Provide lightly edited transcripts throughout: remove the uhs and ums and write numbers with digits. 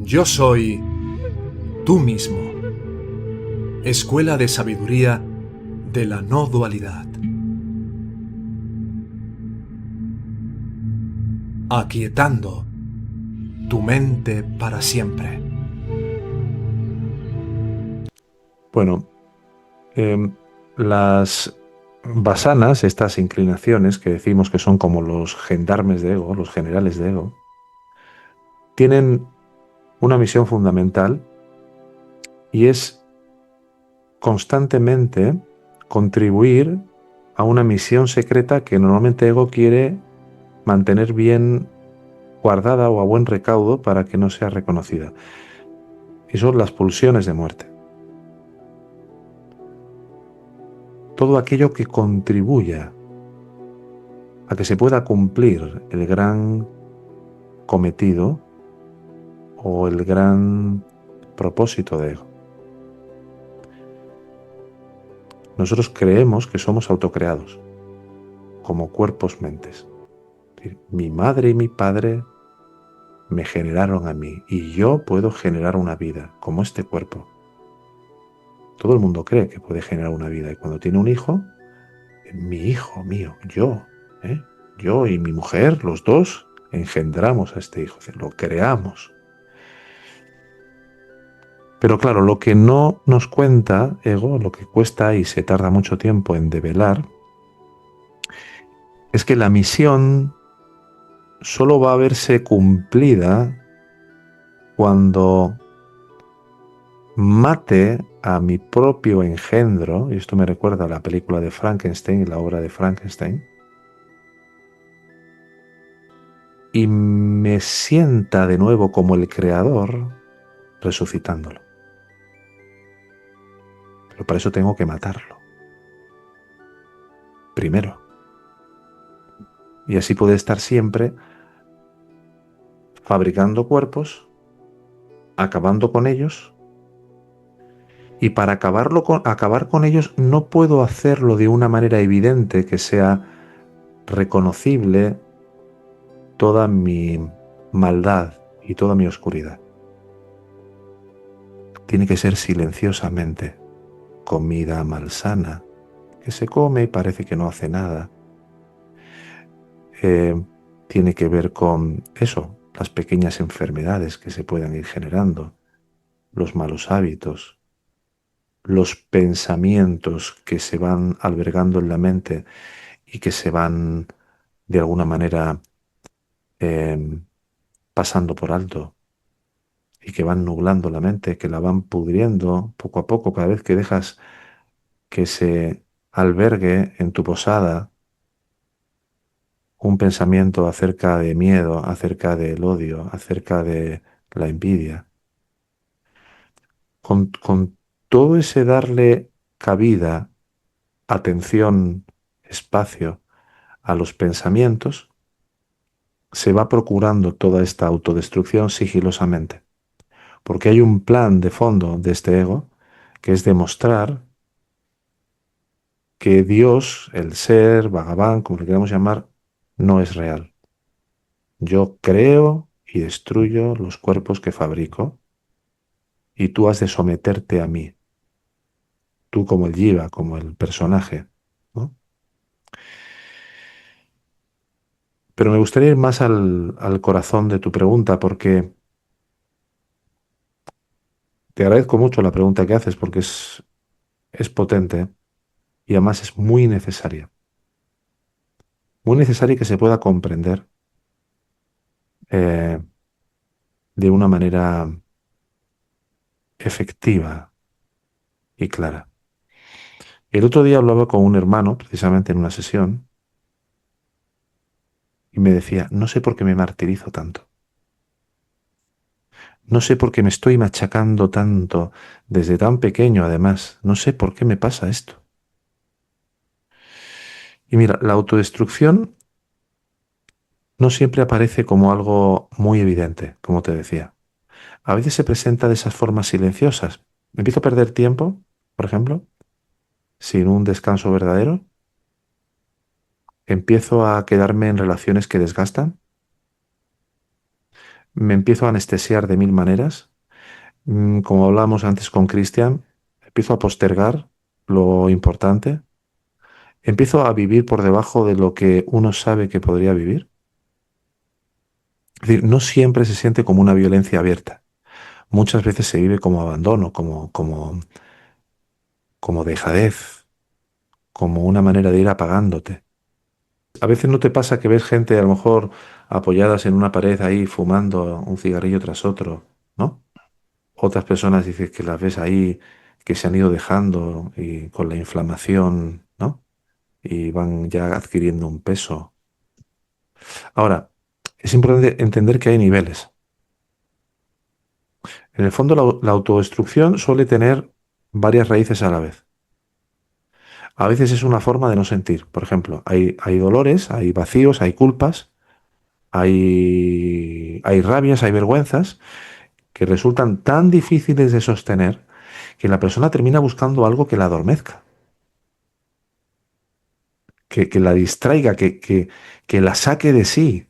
Yo soy tú mismo. Escuela de sabiduría de la no dualidad. Aquietando tu mente para siempre. Bueno, em, las basanas, estas inclinaciones que decimos que son como los gendarmes de ego, los generales de ego, tienen una misión fundamental y es constantemente contribuir a una misión secreta que normalmente ego quiere mantener bien guardada o a buen recaudo para que no sea reconocida. Y son las pulsiones de muerte. Todo aquello que contribuya a que se pueda cumplir el gran cometido o el gran propósito de ego. Nosotros creemos que somos autocreados, como cuerpos-mentes. Mi madre y mi padre me generaron a mí y yo puedo generar una vida, como este cuerpo. Todo el mundo cree que puede generar una vida y cuando tiene un hijo, mi hijo mío, ¿eh? Yo y mi mujer, los dos, engendramos a este hijo, lo creamos. Pero claro, lo que no nos cuenta ego, lo que cuesta y se tarda mucho tiempo en develar, es que la misión solo va a verse cumplida cuando mate a mi propio engendro, y esto me recuerda a la película de Frankenstein, la obra de Frankenstein, y me sienta de nuevo como el creador resucitándolo. Pero para eso tengo que matarlo. Primero. Y así puede estar siempre fabricando cuerpos, acabando con ellos. Y para acabar con ellos no puedo hacerlo de una manera evidente que sea reconocible toda mi maldad y toda mi oscuridad. Tiene que ser silenciosamente, comida malsana, que se come y parece que no hace nada. Tiene que ver con eso, las pequeñas enfermedades que se puedan ir generando, los malos hábitos, los pensamientos que se van albergando en la mente y que se van de alguna manera em, pasando por alto y que van nublando la mente, que la van pudriendo poco a poco cada vez que dejas que se albergue en tu posada un pensamiento acerca de miedo, acerca del odio, acerca de la envidia. Con todo ese darle cabida, atención, espacio a los pensamientos, se va procurando toda esta autodestrucción sigilosamente. Porque hay un plan de fondo de este ego que es demostrar que Dios, el ser, Bhagavan, como le queramos llamar, no es real. Yo creo y destruyo los cuerpos que fabrico y tú has de someterte a mí, tú como el jiva, como el personaje, ¿no? Pero me gustaría ir más al corazón de tu pregunta porque te agradezco mucho la pregunta que haces porque es potente y además es muy necesaria y que se pueda comprender eh, de una manera efectiva y clara. El otro día hablaba con un hermano, precisamente en una sesión, y me decía, no sé por qué me martirizo tanto. No sé por qué me estoy machacando tanto desde tan pequeño, además. No sé por qué me pasa esto. Y mira, la autodestrucción no siempre aparece como algo muy evidente, como te decía. A veces se presenta de esas formas silenciosas. Me empiezo a perder tiempo, por ejemplo, sin un descanso verdadero. Empiezo a quedarme en relaciones que desgastan. me empiezo a anestesiar de mil maneras. Como hablábamos antes con Cristian, empiezo a postergar lo importante, empiezo a vivir por debajo de lo que uno sabe que podría vivir. Es decir, no siempre se siente como una violencia abierta. Muchas veces se vive como abandono, como dejadez, como una manera de ir apagándote. A veces no te pasa que ves gente a lo mejor apoyadas en una pared ahí fumando un cigarrillo tras otro, ¿no? Otras personas dices que las ves ahí que se han ido dejando y con la inflamación, ¿no? Y van ya adquiriendo un peso. Ahora, es importante entender que hay niveles. En el fondo, la autodestrucción suele tener varias raíces a la vez. A veces es una forma de no sentir. Por ejemplo, hay dolores, hay vacíos, hay culpas, hay rabias, hay vergüenzas que resultan tan difíciles de sostener que la persona termina buscando algo que la adormezca, que la distraiga, que la saque de sí.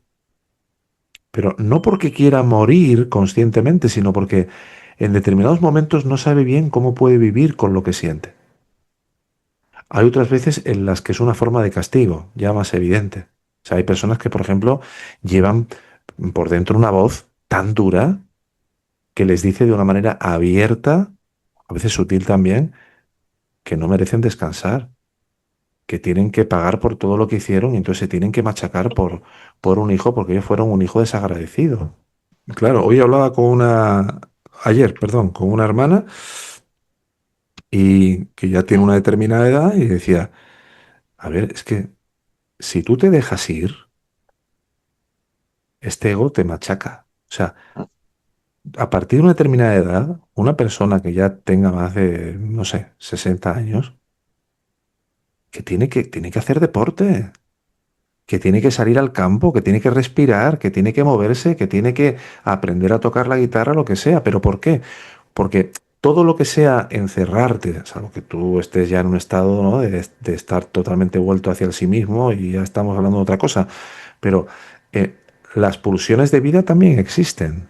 Pero no porque quiera morir conscientemente, sino porque en determinados momentos no sabe bien cómo puede vivir con lo que siente. Hay otras veces en las que es una forma de castigo, ya más evidente. O sea, hay personas que, por ejemplo, llevan por dentro una voz tan dura que les dice de una manera abierta, a veces sutil también, que no merecen descansar, que tienen que pagar por todo lo que hicieron y entonces se tienen que machacar por un hijo porque ellos fueron un hijo desagradecido. Claro, hoy hablaba ayer, perdón, con una hermana y que ya tiene una determinada edad y decía, a ver, es que si tú te dejas ir, este ego te machaca. O sea, a partir de una determinada edad, una persona que ya tenga más de, no sé, 60 años, que tiene que hacer deporte, que tiene que salir al campo, que tiene que respirar, que tiene que moverse, que tiene que aprender a tocar la guitarra, lo que sea. ¿Pero por qué? Porque todo lo que sea encerrarte, salvo que tú estés ya en un estado, ¿no? de estar totalmente vuelto hacia el sí mismo y ya estamos hablando de otra cosa, pero eh, las pulsiones de vida también existen,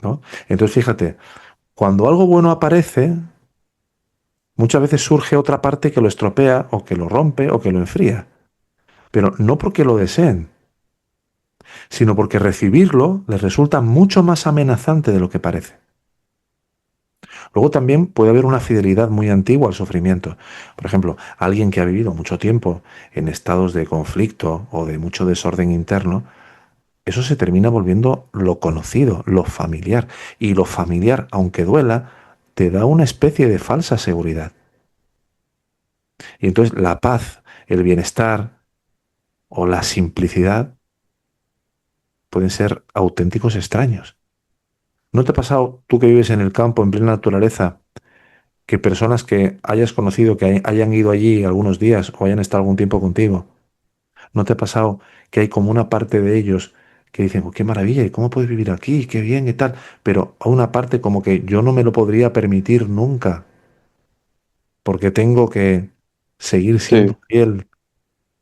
¿no? Entonces fíjate, cuando algo bueno aparece, muchas veces surge otra parte que lo estropea o que lo rompe o que lo enfría, pero no porque lo deseen, sino porque recibirlo les resulta mucho más amenazante de lo que parece. Luego también puede haber una fidelidad muy antigua al sufrimiento. Por ejemplo, alguien que ha vivido mucho tiempo en estados de conflicto o de mucho desorden interno, eso se termina volviendo lo conocido, lo familiar. Y lo familiar, aunque duela, te da una especie de falsa seguridad. Y entonces la paz, el bienestar o la simplicidad pueden ser auténticos extraños. ¿No te ha pasado, tú que vives en el campo, en plena naturaleza, que personas que hayas conocido, que hayan ido allí algunos días o hayan estado algún tiempo contigo, ¿no te ha pasado que hay como una parte de ellos que dicen, "Oh, qué maravilla, ¿y cómo puedes vivir aquí? Qué bien y tal"? Pero a una parte como que yo no me lo podría permitir nunca, porque tengo que seguir Sí. siendo fiel,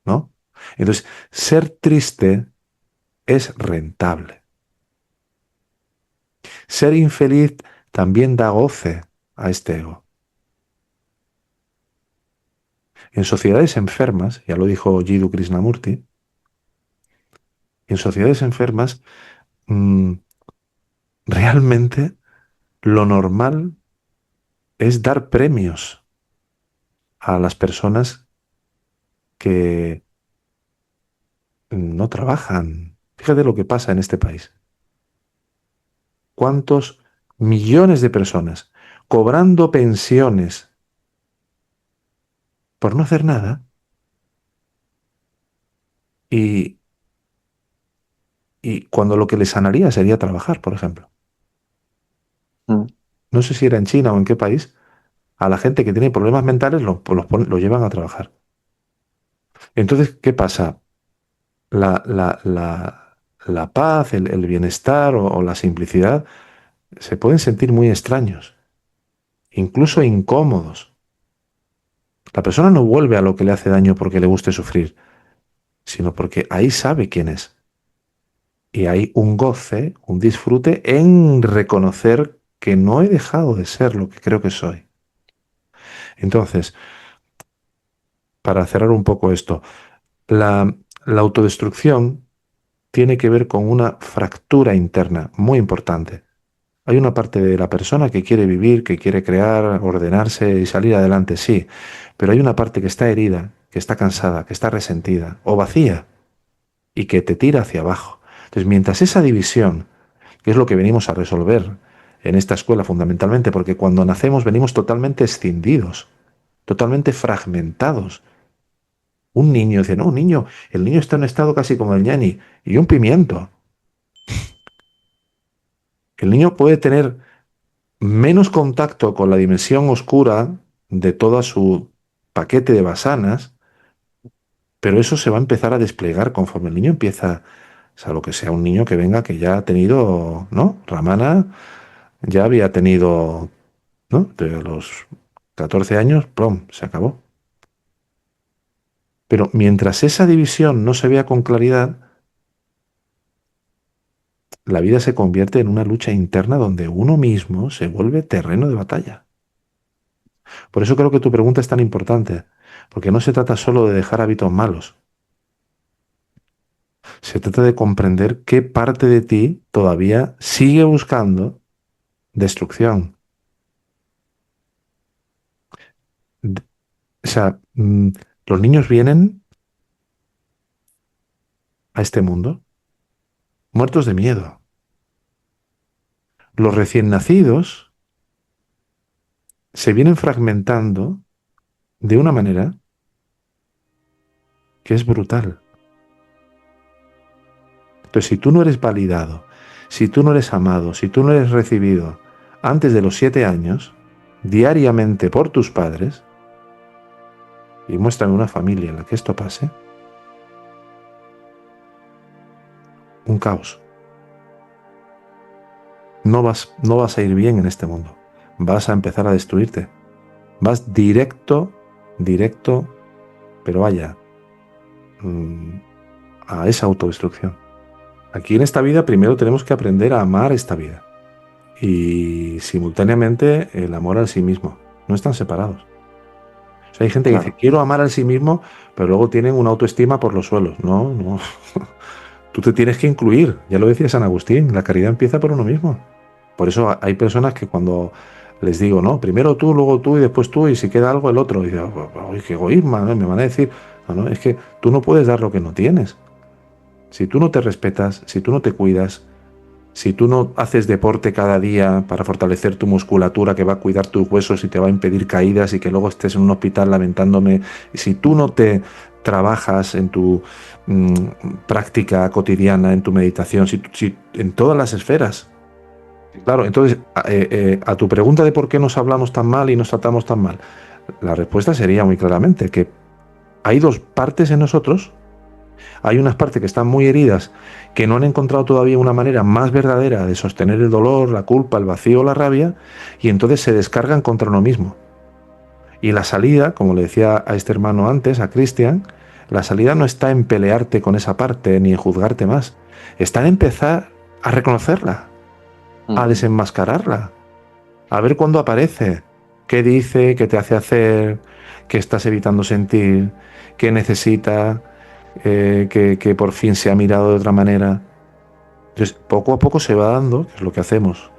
¿no? Entonces, ser triste es rentable. Ser infeliz también da goce a este ego. En sociedades enfermas, ya lo dijo Jiddu Krishnamurti, en sociedades enfermas, mm, realmente lo normal es dar premios a las personas que no trabajan. Fíjate lo que pasa en este país. ¿Cuántos millones de personas cobrando pensiones por no hacer nada? Y, y cuando lo que les sanaría sería trabajar, por ejemplo. Mm. No sé si era en China o en qué país, a la gente que tiene problemas mentales lo llevan a trabajar. Entonces, ¿qué pasa? La paz, el bienestar o la simplicidad se pueden sentir muy extraños, incluso incómodos. La persona no vuelve a lo que le hace daño porque le guste sufrir, sino porque ahí sabe quién es. Y hay un goce, un disfrute en reconocer que no he dejado de ser lo que creo que soy. Entonces, para cerrar un poco esto, la autodestrucción tiene que ver con una fractura interna muy importante. Hay una parte de la persona que quiere vivir, que quiere crear, ordenarse y salir adelante, sí, pero hay una parte que está herida, que está cansada, que está resentida o vacía y que te tira hacia abajo. Entonces, mientras esa división, que es lo que venimos a resolver en esta escuela fundamentalmente, porque cuando nacemos venimos totalmente escindidos, totalmente fragmentados. Un niño dice, no, un niño, el niño está en un estado casi como el ñani y un pimiento. El niño puede tener menos contacto con la dimensión oscura de toda su paquete de basanas, pero eso se va a empezar a desplegar conforme el niño empieza, o sea, lo que sea un niño que venga que ya ha tenido, ¿no? Ramana ya había tenido, ¿no? De los 14 años, ¡plum!, se acabó. Pero mientras esa división no se vea con claridad, la vida se convierte en una lucha interna donde uno mismo se vuelve terreno de batalla. Por eso creo que tu pregunta es tan importante, porque no se trata solo de dejar hábitos malos, se trata de comprender qué parte de ti todavía sigue buscando destrucción. D- O sea, los niños vienen a este mundo muertos de miedo. Los recién nacidos se vienen fragmentando de una manera que es brutal. Entonces, si tú no eres validado, si tú no eres amado, si tú no eres recibido antes de los 7 años, diariamente por tus padres, y muéstrame una familia en la que esto pase, un caos. No vas a ir bien en este mundo. Vas a empezar a destruirte. Vas directo, directo, pero vaya, a esa autodestrucción. Aquí en esta vida primero tenemos que aprender a amar esta vida. Y simultáneamente el amor al sí mismo. No están separados. O sea, hay gente que dice, Claro, quiero amar al sí mismo, pero luego tienen una autoestima por los suelos. No, no. Tú te tienes que incluir. Ya lo decía San Agustín, la caridad empieza por uno mismo. Por eso hay personas que cuando les digo, no, primero tú, luego tú y después tú, y si queda algo el otro, y digo, "Uy, qué egoísmo, ¿no?". Me van a decir, no, no, es que tú no puedes dar lo que no tienes. Si tú no te respetas, si tú no te cuidas, si tú no haces deporte cada día para fortalecer tu musculatura que va a cuidar tus huesos y te va a impedir caídas y que luego estés en un hospital lamentándome, si tú no te trabajas en tu práctica cotidiana, en tu meditación, si en todas las esferas. Claro, entonces, a tu pregunta de por qué nos hablamos tan mal y nos tratamos tan mal, la respuesta sería muy claramente que hay dos partes en nosotros. Hay unas partes que están muy heridas, que no han encontrado todavía una manera más verdadera de sostener el dolor, la culpa, el vacío, la rabia, y entonces se descargan contra uno mismo. Y la salida, como le decía a este hermano antes, a Cristian, la salida no está en pelearte con esa parte ni en juzgarte más, está en empezar a reconocerla, a desenmascararla, a ver cuándo aparece, qué dice, qué te hace hacer, qué estás evitando sentir, qué necesita, que por fin se ha mirado de otra manera. Entonces, poco a poco se va dando, que es lo que hacemos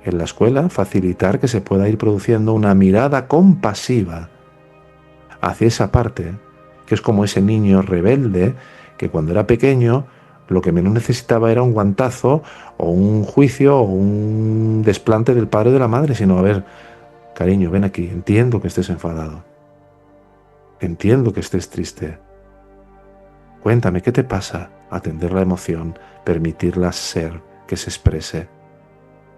en la escuela, facilitar que se pueda ir produciendo una mirada compasiva hacia esa parte, que es como ese niño rebelde que cuando era pequeño lo que menos necesitaba era un guantazo o un juicio o un desplante del padre o de la madre, sino, a ver, cariño, ven aquí, entiendo que estés enfadado, entiendo que estés triste, cuéntame, ¿qué te pasa? Atender la emoción, permitirla ser, que se exprese.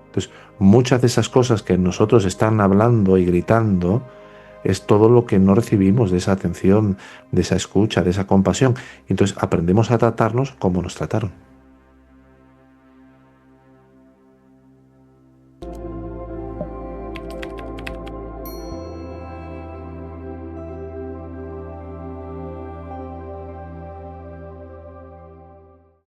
Entonces, muchas de esas cosas que nosotros están hablando y gritando es todo lo que no recibimos de esa atención, de esa escucha, de esa compasión. Y entonces aprendemos a tratarnos como nos trataron.